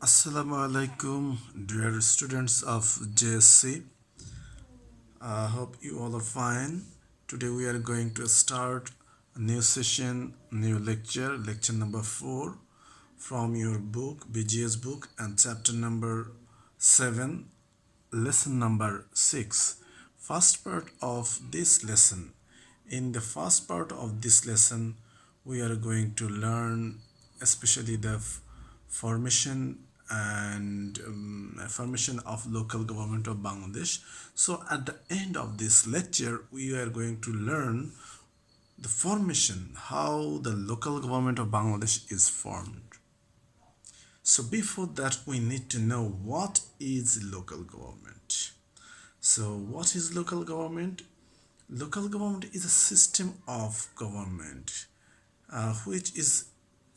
Assalamu alaikum, dear students of JSC. I hope you all are fine. Today we are going to start a new session, new lecture number 4 from your book, BGS book, and chapter number 7, lesson number 6. First part of this lesson. In the first part of this lesson, we are going to learn especially the formation and formation of local government of Bangladesh. So at the end of this lecture, we are going to learn the formation, how the local government of Bangladesh is formed. So before that, we need to know what is local government. So what is local government? Local government is a system of government which is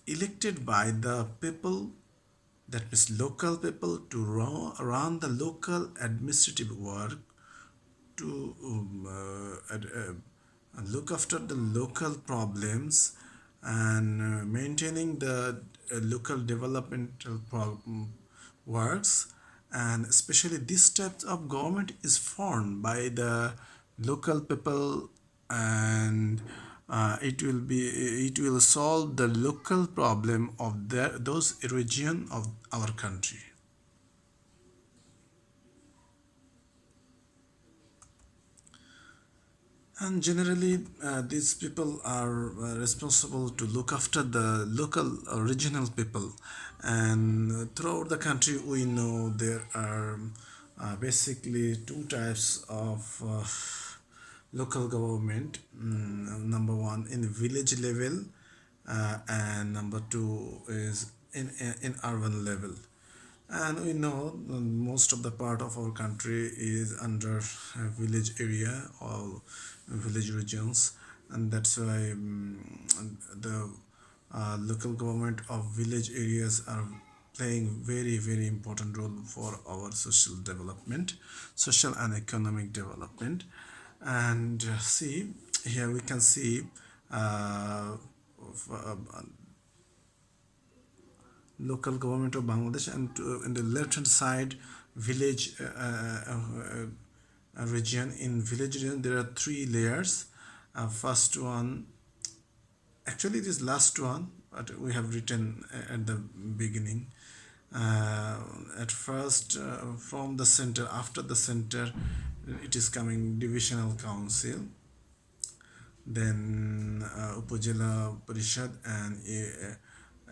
elected by the people, that means local people, to run the local administrative work, to look after the local problems and maintaining the local developmental works. And especially this type of government is formed by the local people, and it will solve the local problem of those region of our country. And generally, these people are responsible to look after the local regional people. And throughout the country, we know there are basically two types of local government. Number one in village level, and number two is in urban level. And we know most of the part of our country is under village area or village regions, and that's why the local government of village areas are playing very important role for our social development, social and economic development. And see, here we can see local government of Bangladesh, and in the left hand side, village region. In village region there are three layers. First one, actually it is last one, but we have written at the beginning. At first, from the center, after the center, it is coming divisional council, then Upajila Parishad, and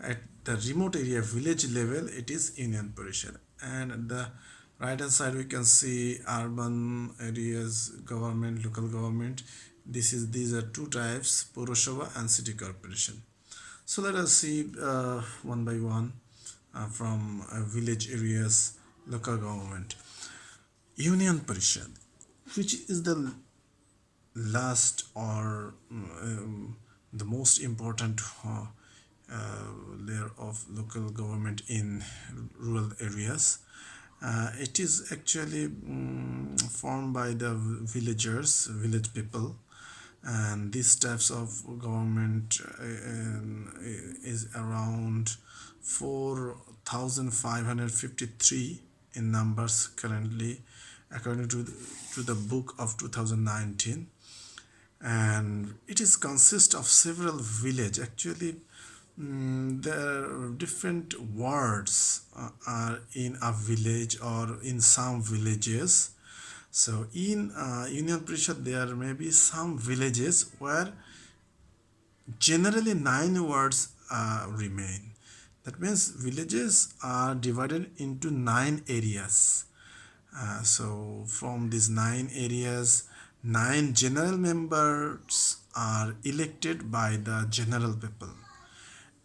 at the remote area village level it is Union Parishad. And at the right hand side we can see urban areas government, local government. These are two types, Purosabha and City Corporation. So let us see one by one from village areas, local government. Union Parishad, which is the last or the most important layer of local government in rural areas. It is actually formed by the village people, and these types of government is around 4,553 in numbers currently, according to the book of 2019. And it is consist of several village. Actually, there are different words are in a village or in some villages. So in Union Parishad there may be some villages where generally 9 words remain. That means villages are divided into 9 areas. So from these 9 areas, 9 general members are elected by the general people,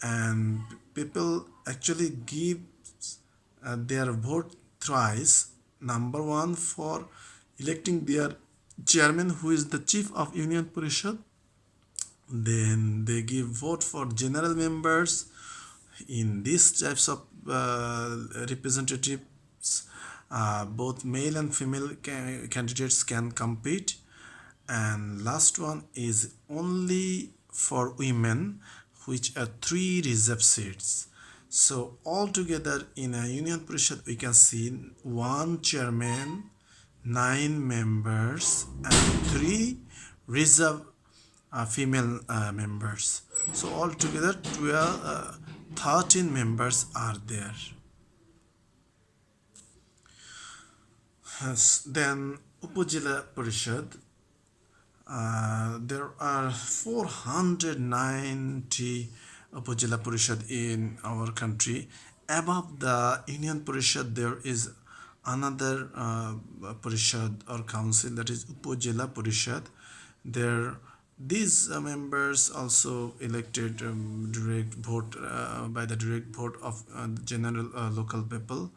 and people actually give their vote thrice. Number one, for electing their chairman, who is the chief of Union Parishad. Then they give vote for general members. In these types of representatives, both male and female candidates can compete. And last one is only for women, which are 3 reserved seats. So altogether in a union parishad we can see one chairman, 9 members, and 3 reserve female members. So altogether 13 members are there. Then Upajila Parishad, there are 490 Upajila Parishad in our country. Above the Union Parishad, there is another Parishad or council, that is Upajila Parishad. These members also elected direct vote by the direct vote of general local people.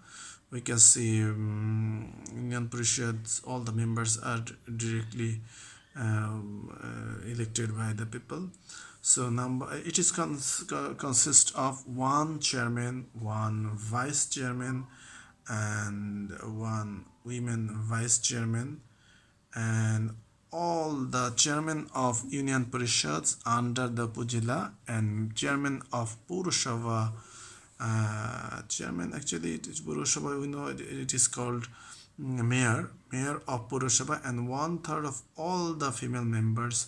We can see Union Parishads, all the members are directly elected by the people. So it is consists of one chairman, one vice chairman, and one women vice chairman, and all the chairman of Union Parishads under the Pujila, and chairman of Purusava. Chairman, actually it is Purusava, we know it is called mayor of Purusava, and 1/3 of all the female members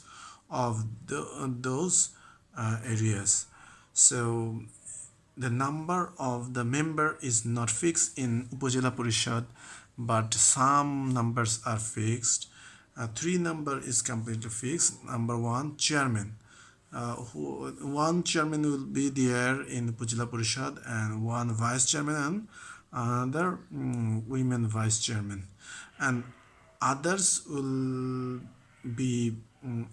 of those areas. So the number of the member is not fixed in Upajila Parishad, but some numbers are fixed. 3 number is completely fixed. Number 1, chairman. One chairman will be there in Upajila Parishad, and 1 vice chairman, and another women vice chairman, and others will be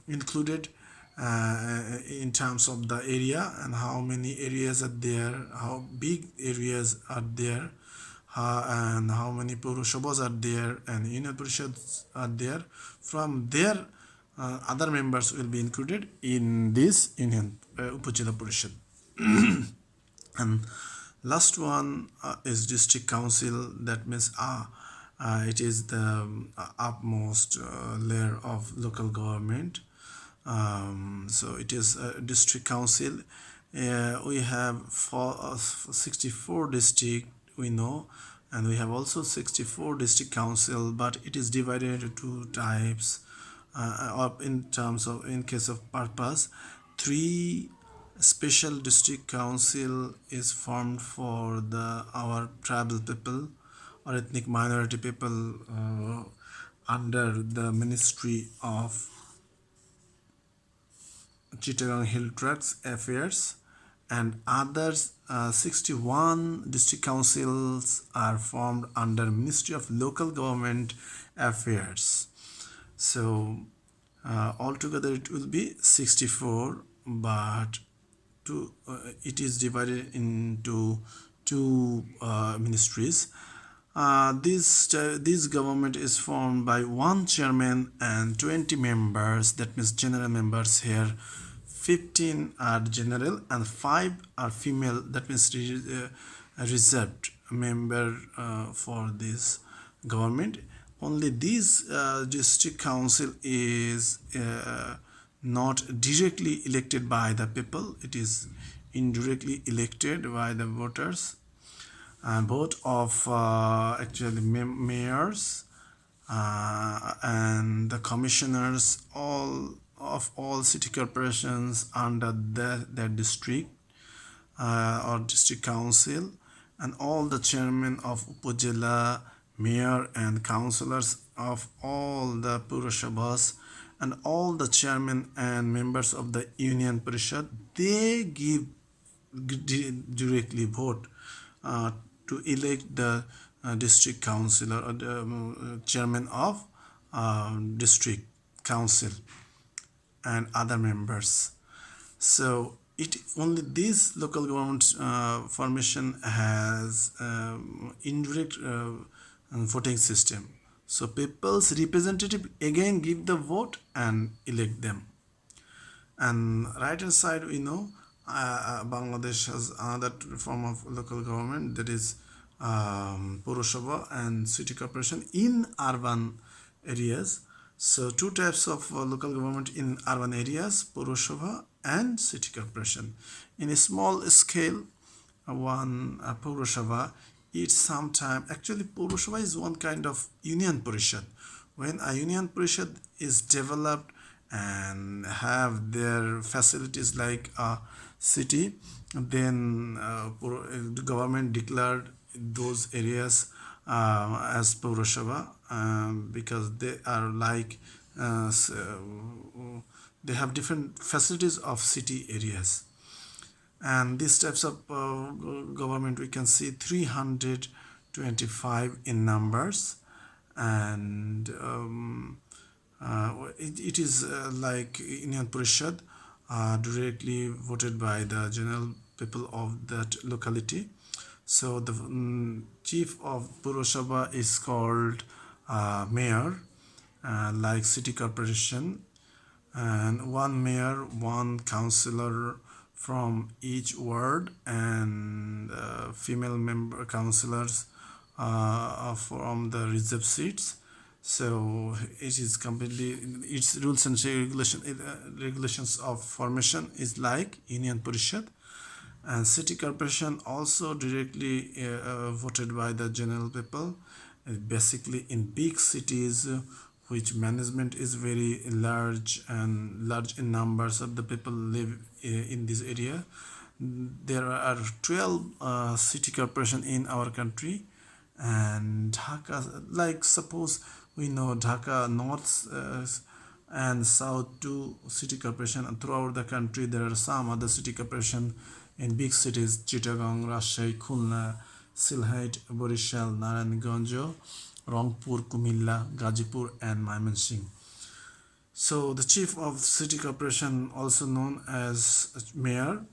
included in terms of the area and how many areas are there, how big areas are there, and how many Purushabas are there and Union Parishads are there. From there, other members will be included in this Union Upajila Parishad. And last one is district council. That means it is the upmost layer of local government. So it is a district council. We have 64 district, we know, and we have also 64 district council, but it is divided into 2 types. In case of purpose, 3 special district council is formed for our tribal people or ethnic minority people under the Ministry of Chittagong Hill Tracts Affairs, and others 61 district councils are formed under Ministry of Local Government Affairs. So altogether it will be 64, but it is divided into 2 ministries. This government is formed by 1 chairman and 20 members. That means general members here. 15 are general and 5 are female. That means reserved member for this government. Only this district council is not directly elected by the people. It is indirectly elected by the voters. Vote of actually mayors and the commissioners of all city corporations under their district or district council, and all the chairmen of Upajila, mayor and councillors of all the Purushabas, and all the chairmen and members of the Union Parishad, they give directly vote to elect the district councillor or the chairman of district council and other members. So only this local government formation has indirect voting system. So people's representative again give the vote and elect them. And right hand side, we know Bangladesh has another form of local government, that is Purushabha and city corporation in urban areas. So 2 types of local government in urban areas, Purushabha and city corporation. In a small scale, one Purusava, it's sometime actually Purusava is one kind of union parishad. When a union parishad is developed and have their facilities like a city, then the government declared those areas as Purusava because they are like they have different facilities of city areas. And these types of government we can see 325 in numbers. And it is like Union Parishad directly voted by the general people of that locality. So the chief of Purushabha is called mayor, like city corporation, and one mayor, one councillor from each ward, and female member councillors from the reserve seats. So it is completely, its rules and regulations of formation is like Union Parishad. And city corporation also directly voted by the general people. Basically in big cities which management is very large and large in numbers of the people live in this area, there are 12 city corporation in our country. And Dhaka, like suppose we know Dhaka North and South two city corporation, and throughout the country there are some other city corporation in big cities: Chittagong, Rajshahi, Khulna, Sylhet, Borishal, Narayanganj, Rangpur, Kumilla, Gazipur, and Mymensingh. So the chief of city corporation, also known as mayor.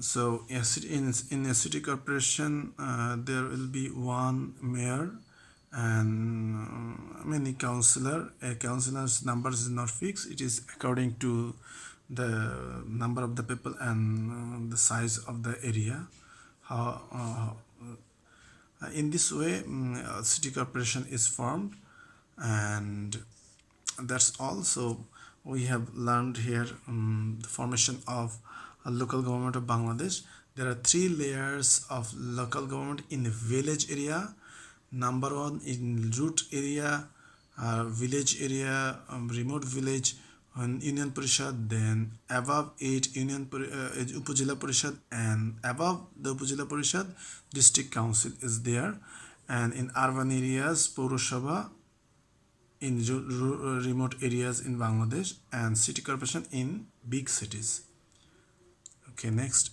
So in a city corporation, there will be one mayor and many councillor. A councillor's numbers is not fixed. It is according to the number of the people and the size of the area. In this way, city corporation is formed, and that's all. So we have learned here the formation of a local government of Bangladesh. There are three layers of local government in the village area. Number one in root area, village area, remote village, Union Parishad. Then above it Union Upazila Parishad, and above the Upazila Parishad district council is there. And in urban areas Purushabha, in remote areas in Bangladesh, and city corporation in big cities. Okay, next.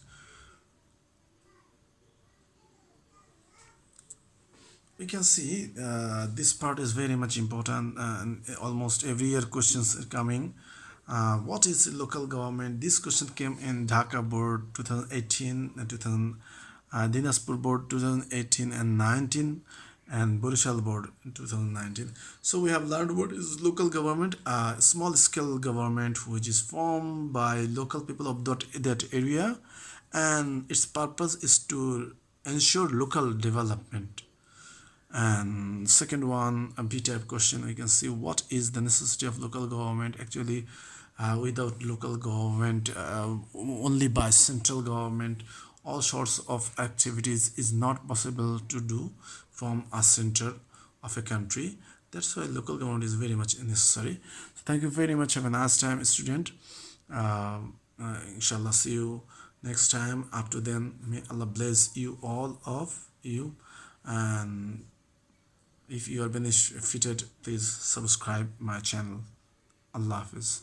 We can see this part is very much important, and almost every year questions are coming. What is local government? This question came in Dhaka board 2018 and 2000, Dinaspur board 2018 and 19, and Borishal board in 2019. So we have learned what is local government, a small scale government which is formed by local people of that area, and its purpose is to ensure local development. And second one, a B type question, we can see what is the necessity of local government. Actually without local government, only by central government, all sorts of activities is not possible to do from a center of a country. That's why local government is very much necessary. So thank you very much. Have a nice time, student. Inshallah, see you next time. Up to then, may Allah bless you, all of you. And if you are benefited, please subscribe my channel. Allah Hafiz.